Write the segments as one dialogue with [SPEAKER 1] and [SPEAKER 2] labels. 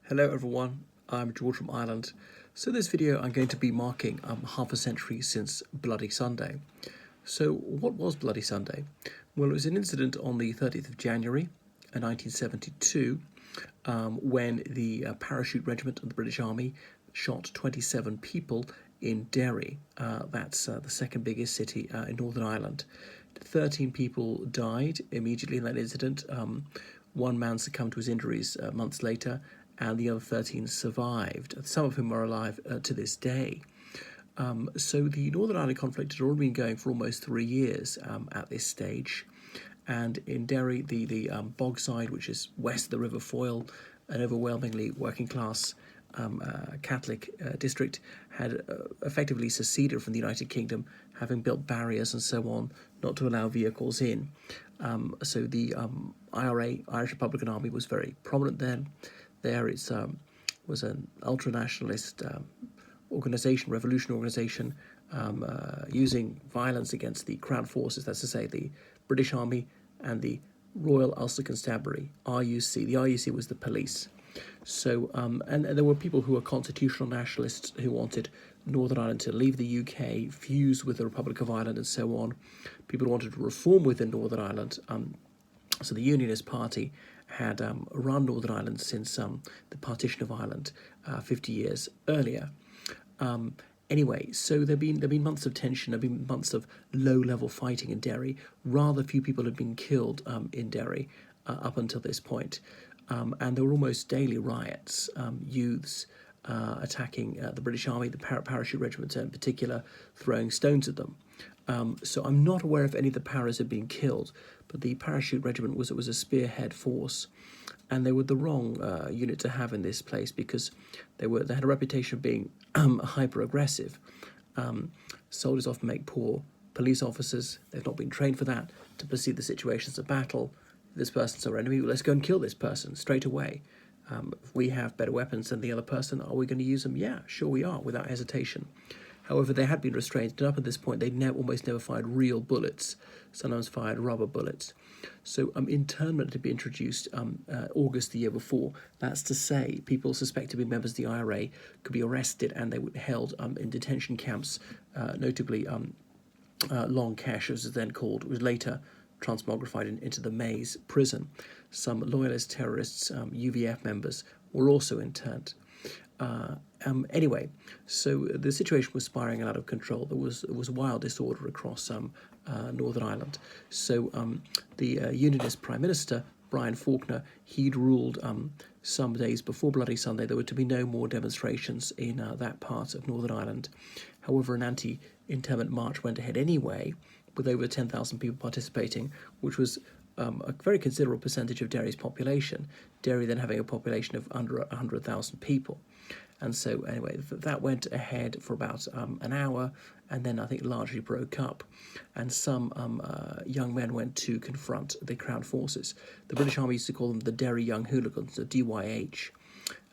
[SPEAKER 1] Hello everyone, I'm George from Ireland. So this video I'm going to be marking half a century since Bloody Sunday. So what was Bloody Sunday? Well, it was an incident on the 30th of January 1972 when the parachute regiment of the British Army shot 27 people in Derry. That's the second biggest city in Northern Ireland. 13 people died immediately in that incident. One man succumbed to his injuries months later, and the other 13 survived, some of whom are alive to this day. So the Northern Ireland conflict had already been going for almost 3 years at this stage. And in Derry, the Bogside, which is west of the River Foyle, an overwhelmingly working class Catholic district, had effectively seceded from the United Kingdom, having built barriers and so on not to allow vehicles in. So the IRA, Irish Republican Army, was very prominent then. There it was an ultra-nationalist organisation, revolution organisation, using violence against the Crown Forces, that's to say the British Army and the Royal Ulster Constabulary, RUC. The RUC was the police. So, and there were people who were constitutional nationalists who wanted Northern Ireland to leave the UK, fuse with the Republic of Ireland and so on. People who wanted to reform within Northern Ireland. So the Unionist Party had run Northern Ireland since the partition of Ireland 50 years earlier. Anyway, so there've been months of tension, there've been months of low-level fighting in Derry. Rather few people had been killed in Derry up until this point. And there were almost daily riots, youths attacking the British Army, the parachute regiment in particular, throwing stones at them. So I'm not aware if any of the paras had been killed, but the parachute regiment was a spearhead force, and they were the wrong unit to have in this place because they had a reputation of being hyper-aggressive. Soldiers often make poor police officers. They've not been trained for that, to perceive the situations of battle. This person's our enemy, well, let's go and kill this person straight away. If we have better weapons than the other person, are we going to use them? Yeah, sure we are, without hesitation. However, they had been restrained, and up at this point, they'd almost never fired real bullets, sometimes fired rubber bullets. So internment had been introduced August the year before. That's to say, people suspected to be members of the IRA could be arrested, and they were held in detention camps, notably Long Kesh, as it was then called, was later transmogrified into the Maze prison. Some loyalist terrorists, UVF members, were also interned. Anyway, so the situation was spiraling out of control. There was wild disorder across Northern Ireland. So the Unionist Prime Minister, Brian Faulkner, he'd ruled some days before Bloody Sunday there were to be no more demonstrations in that part of Northern Ireland. However, an anti-internment march went ahead anyway, with over 10,000 people participating, which was a very considerable percentage of Derry's population. Derry then having a population of under 100,000 people. And so anyway, that went ahead for about an hour, and then I think largely broke up. And some young men went to confront the Crown Forces. The British Army used to call them the Derry Young Hooligans, the DYH,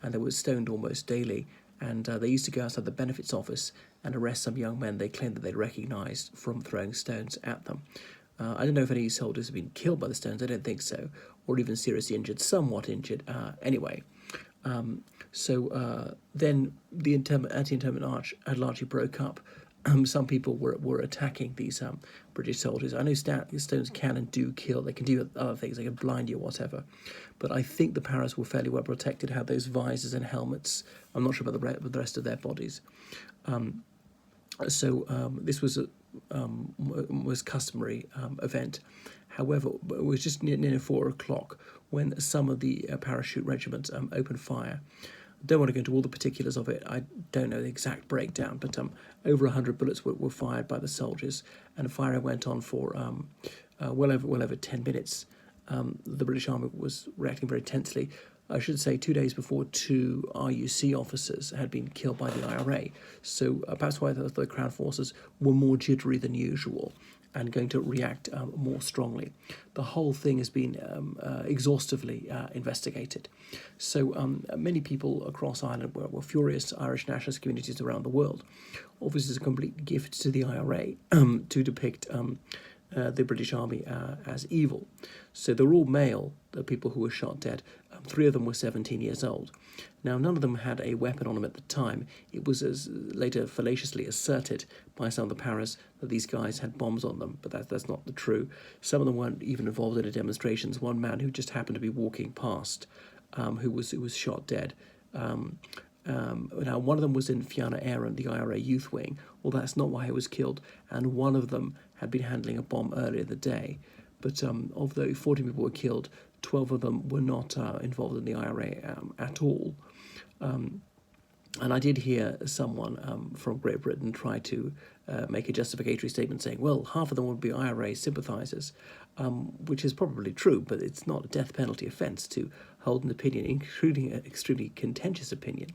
[SPEAKER 1] and they were stoned almost daily. And they used to go outside the benefits office and arrest some young men they claimed that they'd recognised from throwing stones at them. I don't know if any soldiers have been killed by the stones, I don't think so, or even seriously injured, somewhat injured. Anyway, so then the anti-internment march had largely broke up. Some people were attacking these British soldiers. I know stones can and do kill. They can do other things. They can blind you or whatever. But I think the paras were fairly well protected, had those visors and helmets. I'm not sure about the rest of their bodies. This was customary event. However, it was just near 4 o'clock when some of the parachute regiments opened fire. I don't want to go into all the particulars of it. I don't know the exact breakdown, but over 100 bullets were fired by the soldiers, and the firing went on for well over 10 minutes. The British Army was reacting very tensely. I should say 2 days before, 2 RUC officers had been killed by the IRA. So perhaps why the Crown Forces were more jittery than usual and going to react more strongly. The whole thing has been exhaustively investigated. So many people across Ireland were furious, Irish nationalist communities around the world. Obviously, it's a complete gift to the IRA to depict the British Army as evil. So they're all male, the people who were shot dead. 3 of them were 17 years old. Now, none of them had a weapon on them at the time. It was as later fallaciously asserted by some of the Paras that these guys had bombs on them, but that's not the true. Some of them weren't even involved in the demonstrations. One man who just happened to be walking past, who was shot dead. Now, one of them was in Fianna Éireann, the IRA youth wing. Well, that's not why he was killed. And one of them had been handling a bomb earlier in the day. But of the 14 people who were killed, 12 of them were not involved in the IRA at all. And I did hear someone from Great Britain try to make a justificatory statement saying, well, half of them would be IRA sympathisers, which is probably true, but it's not a death penalty offence to hold an opinion, including an extremely contentious opinion.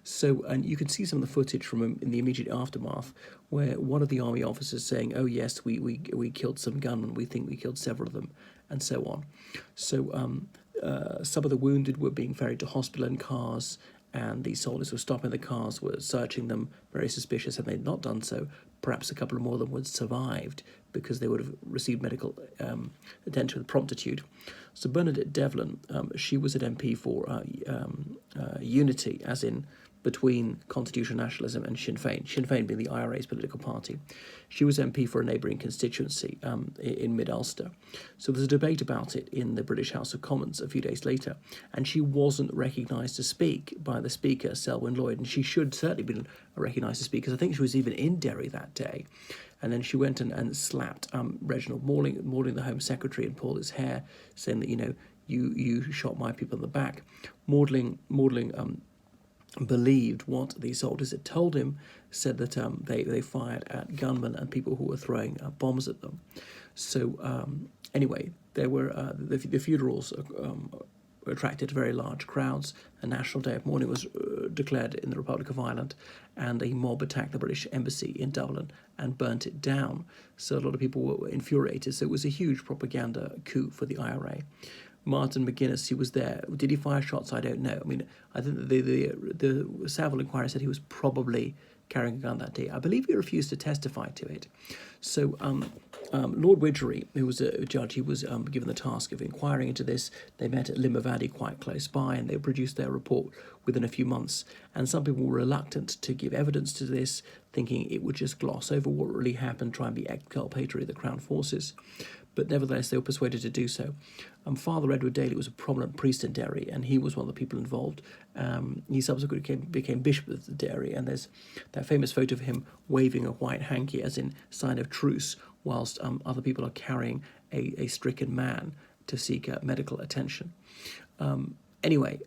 [SPEAKER 1] So, and you can see some of the footage from in the immediate aftermath, where one of the army officers saying, "Oh yes, we killed some gunmen. We think we killed several of them," and so on. So, some of the wounded were being ferried to hospital in cars, and the soldiers were stopping the cars, were searching them, very suspicious. Had they not done so, perhaps a couple more of them would have survived because they would have received medical attention with promptitude. So Bernadette Devlin, she was an MP for Unity, as in between constitutional nationalism and Sinn Féin, Sinn Féin being the IRA's political party. She was MP for a neighbouring constituency in Mid-Ulster. So there's a debate about it in the British House of Commons a few days later, and she wasn't recognised to speak by the Speaker, Selwyn Lloyd, and she should certainly have been recognised to speak, because I think she was even in Derry that day. And then she went and slapped Reginald Morling, the Home Secretary, and pulled his hair, saying that, you shot my people in the back. Morling believed what the soldiers had told him, said that they fired at gunmen and people who were throwing bombs at them. So anyway, there were the funerals attracted very large crowds. A national day of mourning was declared in the Republic of Ireland, and a mob attacked the British embassy in Dublin and burnt it down. So a lot of people were infuriated. So it was a huge propaganda coup for the IRA. Martin McGuinness, he was there. Did he fire shots? I don't know. I mean, I think the Savile inquiry said he was probably carrying a gun that day. I believe he refused to testify to it. So Lord Widgery, who was a judge, he was given the task of inquiring into this. They met at Limavady, quite close by, and they produced their report within a few months. And some people were reluctant to give evidence to this, thinking it would just gloss over what really happened, try and be exculpatory of the Crown forces. But nevertheless, they were persuaded to do so. Father Edward Daly was a prominent priest in Derry, and he was one of the people involved. He subsequently became Bishop of Derry, and there's that famous photo of him waving a white hanky as in sign of truce, whilst other people are carrying a stricken man to seek medical attention. Anyway,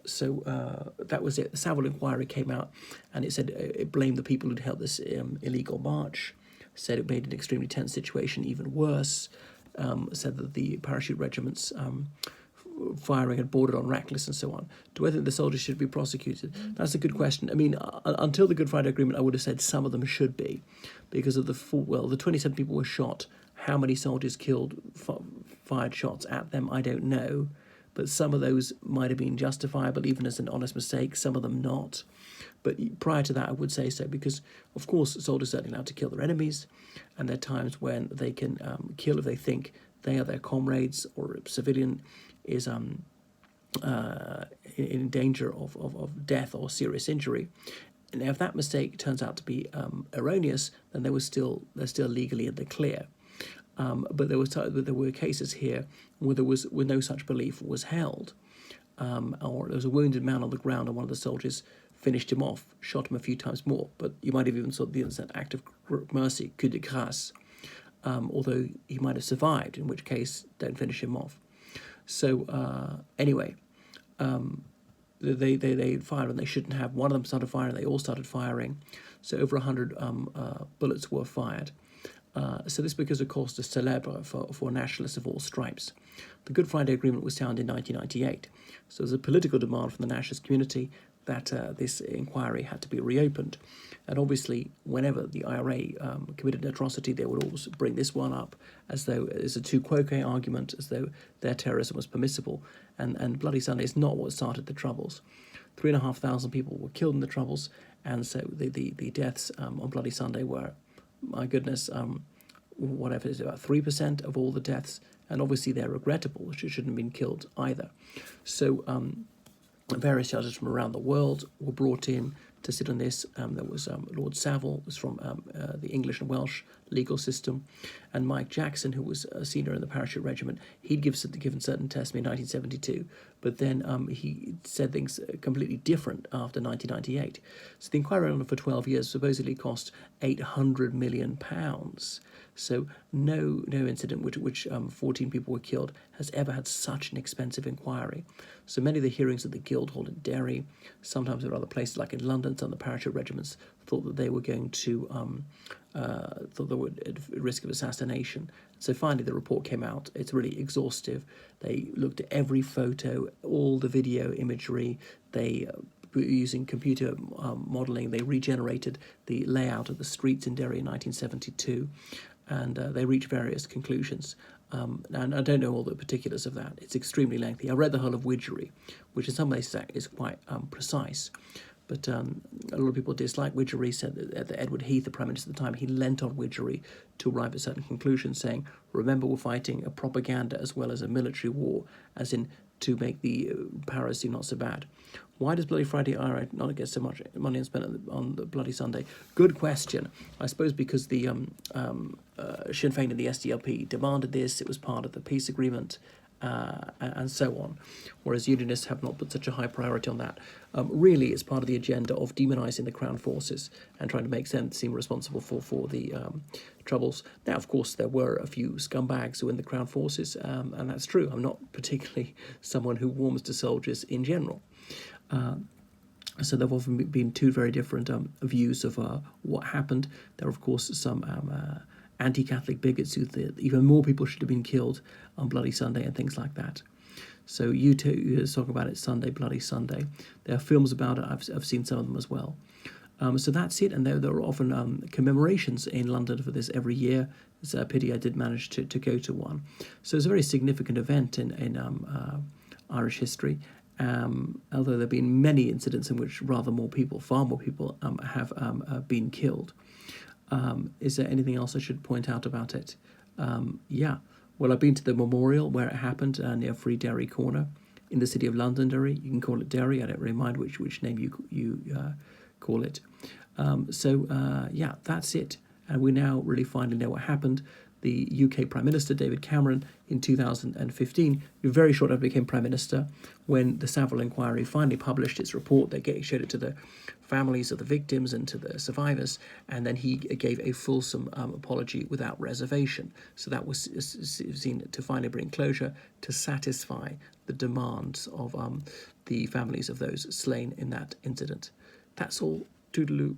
[SPEAKER 1] so that was it. The Savile inquiry came out, and it said it blamed the people who'd held this illegal march, said it made an extremely tense situation even worse, said that the parachute regiments firing had bordered on reckless and so on. Do I think the soldiers should be prosecuted? That's a good question. I mean, until the Good Friday Agreement, I would have said some of them should be, because of the 27 people were shot. How many soldiers killed, fired shots at them, I don't know. But some of those might have been justifiable, even as an honest mistake, some of them not. But prior to that, I would say so, because, of course, soldiers are certainly allowed to kill their enemies, and there are times when they can kill if they think they are their comrades, or a civilian is in danger of death or serious injury. And if that mistake turns out to be erroneous, then they're still legally in the clear. But there were cases here where no such belief was held, or there was a wounded man on the ground, and one of the soldiers finished him off, shot him a few times more. But you might have even saw the innocent act of mercy, coup de grâce, although he might have survived, in which case don't finish him off. So anyway, they fired when they shouldn't have. One of them started firing, they all started firing. So over 100 bullets were fired. So this because, of course, the célèbre for nationalists of all stripes. The Good Friday Agreement was signed in 1998. So there's a political demand from the nationalist community that this inquiry had to be reopened. And obviously, whenever the IRA committed an atrocity, they would always bring this one up as though it's a tu quoque argument, as though their terrorism was permissible. And Bloody Sunday is not what started the Troubles. 3,500 people were killed in the Troubles, and so the deaths on Bloody Sunday were, my goodness, whatever it is, about 3% of all the deaths and obviously they're regrettable. She shouldn't have been killed either. So various judges from around the world were brought in to sit on this. There was Lord Savile, was from the English and Welsh legal system, and Mike Jackson, who was a senior in the parachute regiment. He'd given certain testimony in 1972, but then he said things completely different after 1998. So the inquiry went on for 12 years, supposedly cost £800 million. So no incident which 14 people were killed has ever had such an expensive inquiry. So many of the hearings at the Guildhall in Derry, sometimes at other places like in London, some of the parachute regiments thought that they were going to thought they were at risk of assassination. So finally the report came out. It's really exhaustive. They looked at every photo, all the video imagery. They using computer modelling, they regenerated the layout of the streets in Derry in 1972, and they reached various conclusions. And I don't know all the particulars of that. It's extremely lengthy. I read the whole of Widgery, which in some ways is quite precise. But a lot of people dislike Widgery, said that Edward Heath, the Prime Minister at the time, he leant on Widgery to arrive at certain conclusions, saying, remember, we're fighting a propaganda as well as a military war, as in to make the powers seem not so bad. Why does Bloody Friday IRA not get so much money spent on the Bloody Sunday? Good question. I suppose because the Sinn Féin and the SDLP demanded this, it was part of the peace agreement, and so on, whereas Unionists have not put such a high priority on that. Really, it's part of the agenda of demonising the Crown Forces and trying to make them seem responsible for the troubles. Now, of course, there were a few scumbags who were in the Crown Forces, and that's true. I'm not particularly someone who warms to soldiers in general. So there have often been two very different views of what happened. There are, of course, some anti-Catholic bigots who think even more people should have been killed on Bloody Sunday and things like that. So you talk about it, Sunday, Bloody Sunday. There are films about it. I've seen some of them as well. So that's it. And there are often commemorations in London for this every year. It's a pity I did manage to go to one. So it's a very significant event in Irish history. Although there have been many incidents in which far more people have been killed. Is there anything else I should point out about it? Yeah. Well, I've been to the memorial where it happened near Free Derry Corner in the city of Londonderry. You can call it Derry. I don't really mind which name you call it. Yeah, that's it. And we now really finally know what happened. The UK Prime Minister, David Cameron, in 2015, very short after he became Prime Minister, when the Savile inquiry finally published its report, they showed it to the families of the victims and to the survivors, and then he gave a fulsome apology without reservation. So that was seen to finally bring closure, to satisfy the demands of the families of those slain in that incident. That's all. Toodaloo.